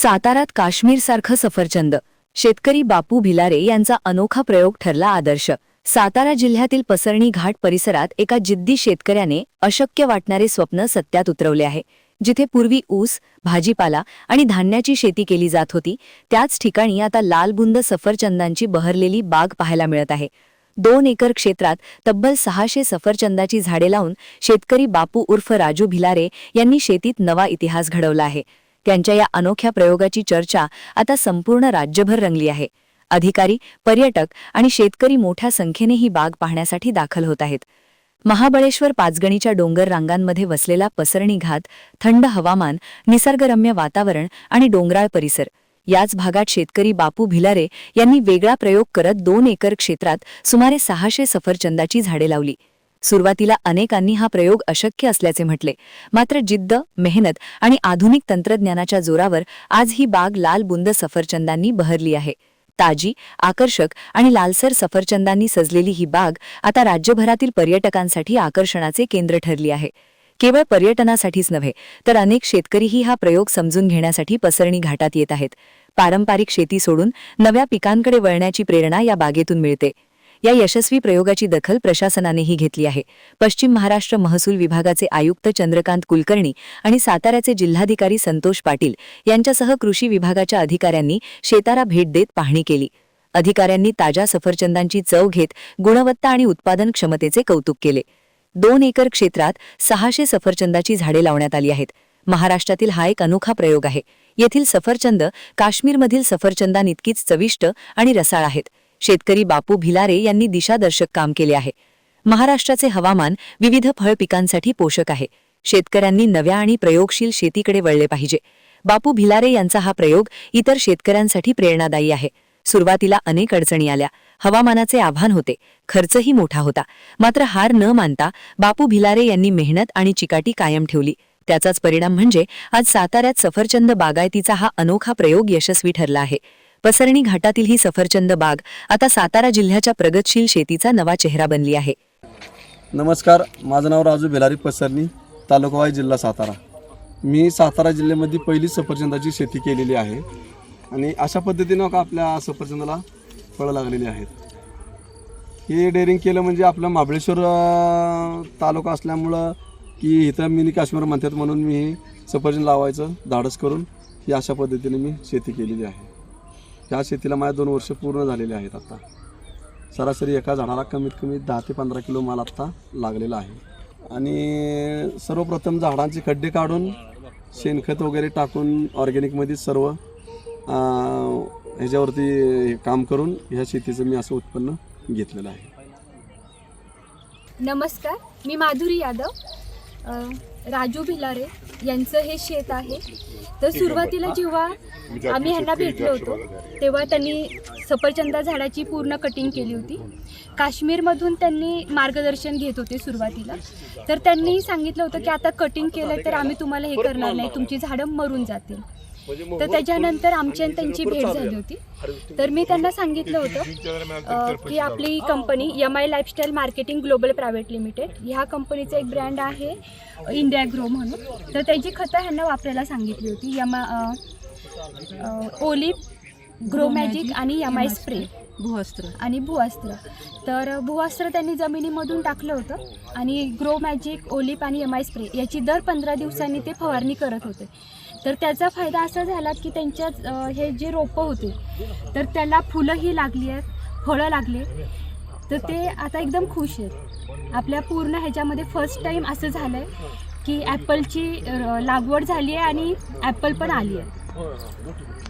सातारात काश्मीरसारखं सफरचंद. शेतकरी बापू भिलारे यांचा अनोखा प्रयोग ठरला आदर्श. सातारा जिल्ह्यातील पसरणी घाट परिसरात एका जिद्दी शेतकऱ्याने अशक्य वाटणारे स्वप्न सत्यात उतरवले आहे. जिथे पूर्वी ऊस, भाजीपाला आणि धान्याची शेती केली जात होती, त्याच ठिकाणी आता लालबुंद सफरचंदांची बहरलेली बाग पाहायला मिळत आहे. 2 एकर क्षेत्रात तब्बल 600 सफरचंदाची झाडे लावून शेतकरी बापू उर्फ राजू भिलारे यांनी शेतीत नवा इतिहास घडवला आहे. त्यांच्या या अनोख्या प्रयोगाची चर्चा आता संपूर्ण राज्यभर रंगली आहे. अधिकारी, पर्यटक आणि शेतकरी मोठ्या संख्येने ही बाग पाहण्यासाठी दाखल होत आहेत. महाबळेश्वर पाचगणीच्या डोंगर रांगांमध्ये वसलेला पसरणी घाट, थंड हवामान, निसर्गरम्य वातावरण आणि डोंगराळ परिसर, याच भागात शेतकरी बापू भिलारे यांनी वेगळा प्रयोग करत 2 एकर क्षेत्रात सुमारे 600 सफरचंदाची झाडे लावली. सुरुवातीला अनेकांनी हा प्रयोग अशक्य असल्याचे म्हटले, मात्र जिद्द, मेहनत आणि आधुनिक तंत्रज्ञानाच्या जोरावर आज ही बाग लालबुंद सफरचंदांनी बहरली आहे. ताजी, आकर्षक आणि लालसर सफरचंदांनी सजलेली ही बाग आता राज्यभरातील पर्यटकांसाठी आकर्षणाचे केंद्र ठरली आहे. केवळ पर्यटनासाठीच नव्हे, तर अनेक शेतकरीही हा प्रयोग समजून घेण्यासाठी पसरणी घाटात येत आहेत. पारंपरिक शेती सोडून नव्या पिकांकडे वळण्याची प्रेरणा या बागेतून मिळते. या यशस्वी प्रयोगाची दखल प्रशासनानेही घेतली आहे. पश्चिम महाराष्ट्र महसूल विभागाचे आयुक्त चंद्रकांत कुलकर्णी आणि साताऱ्याचे जिल्हाधिकारी संतोष पाटील यांच्यासह कृषी विभागाच्या अधिकाऱ्यांनी शेताला भेट देत पाहणी केली. अधिकाऱ्यांनी ताज्या सफरचंदांची चव घेत गुणवत्ता आणि उत्पादन क्षमतेचे कौतुक केले. 2 एकर क्षेत्रात 600 सफरचंदाची झाडे लावण्यात आली आहेत. महाराष्ट्रातील हा एक अनोखा प्रयोग आहे. येथील सफरचंद काश्मीरमधील सफरचंदांइतकीच चविष्ट आणि रसाळ आहेत. शेतकरी बापू भिलारे यांनी दिशादर्शक काम केले आहे. महाराष्ट्राचे हवामान विविध फळ पिकांसाठी पोषक आहे. शेतकऱ्यांनी नव्या आणि प्रयोगशील शेतीकडे वळले पाहिजे. बापू भिलारे यांचा हा प्रयोग इतर शेतकऱ्यांसाठी प्रेरणादायी आहे. सुरुवातीला अनेक अडचणी आल्या, हवामानाचे आव्हान होते, खर्चही मोठा होता. मात्र हार न मानता बापू भिलारे यांनी मेहनत आणि चिकाटी कायम ठेवली. त्याचाच परिणाम म्हणजे आज साताऱ्यात सफरचंद बागायतीचा हा अनोखा प्रयोग यशस्वी ठरला आहे. पसरणी घाटातील ही सफरचंद बाग आता सातारा जिल्ह्याच्या प्रगतशील शेतीचा नवा चेहरा बनली आहे. नमस्कार, माझं नाव राजू भिलारे, पसरणी, तालुका वाई, जिल्हा सातारा. मी सातारा जिल्ह्यामध्ये पहिली सफरचंदाची शेती केलेली आहे आणि अशा पद्धतीनं का आपल्या सफरचंदाला फळं लागलेली आहेत. हे डेअरिंग केलं म्हणजे आपलं महाबळेश्वर तालुका असल्यामुळं की इथं मिनी काश्मीर म्हणतात म्हणून मी सफरचंद लावायचं धाडस करून ही अशा पद्धतीने मी शेती केलेली आहे. ह्या शेतीला माझ्या 2 वर्ष पूर्ण झालेले आहेत. आता सरासरी एका झाडाला कमीत कमी 10 ते 15 किलो माल आत्ता लागलेला आहे. आणि सर्वप्रथम झाडांचे खड्डे काढून शेणखत वगैरे टाकून ऑर्गॅनिकमध्ये सर्व ह्याच्यावरती काम करून ह्या शेतीचं मी असं उत्पन्न घेतलेलं आहे. नमस्कार, मी माधुरी यादव. राजू भिलारे यांचं हे शेत आहे. तर सुरुवातीला जेव्हा आम्ही ह्यांना भेटलो होतो तेव्हा त्यांनी सफरचंदा झाडाची पूर्ण कटिंग केली होती. काश्मीरमधून त्यांनी मार्गदर्शन घेत होते सुरुवातीला. तर त्यांनी सांगितलं होतं की आता कटिंग केलं तर आम्ही तुम्हाला हे करणार नाही, तुमची झाडं मरून जातील. तर त्याच्यानंतर आमची आणि त्यांची भेट झाली होती. तर मी त्यांना सांगितलं होतं की आपली company MI lifestyle marketing global private limited, ह्या कंपनीचं एक ब्रँड आहे इंडिया ग्रो म्हणून. तर त्याची खतं ह्यांना वापरायला सांगितली होती. ओलिव्ह, ग्रो मॅजिक आणि MI स्प्रे, भूअस्त्र. तर भूअस्त्र त्यांनी जमिनीमधून टाकलं होतं आणि ग्रो मॅजिक, ओलिव्ह आणि MI स्प्रे याची दर 15 दिवसांनी ते फवारणी करत होते. तर त्याचा फायदा असा झाला की त्यांच्या हे जे रोपं होते तर त्याला फुलंही लागली आहेत, फळं लागले. तर ते आता एकदम खुश आहेत. आपल्या पूर्ण ह्याच्यामध्ये फर्स्ट टाईम असं झालं आहे की ॲपलची लागवड झाली आहे आणि ॲपल पण आली आहे.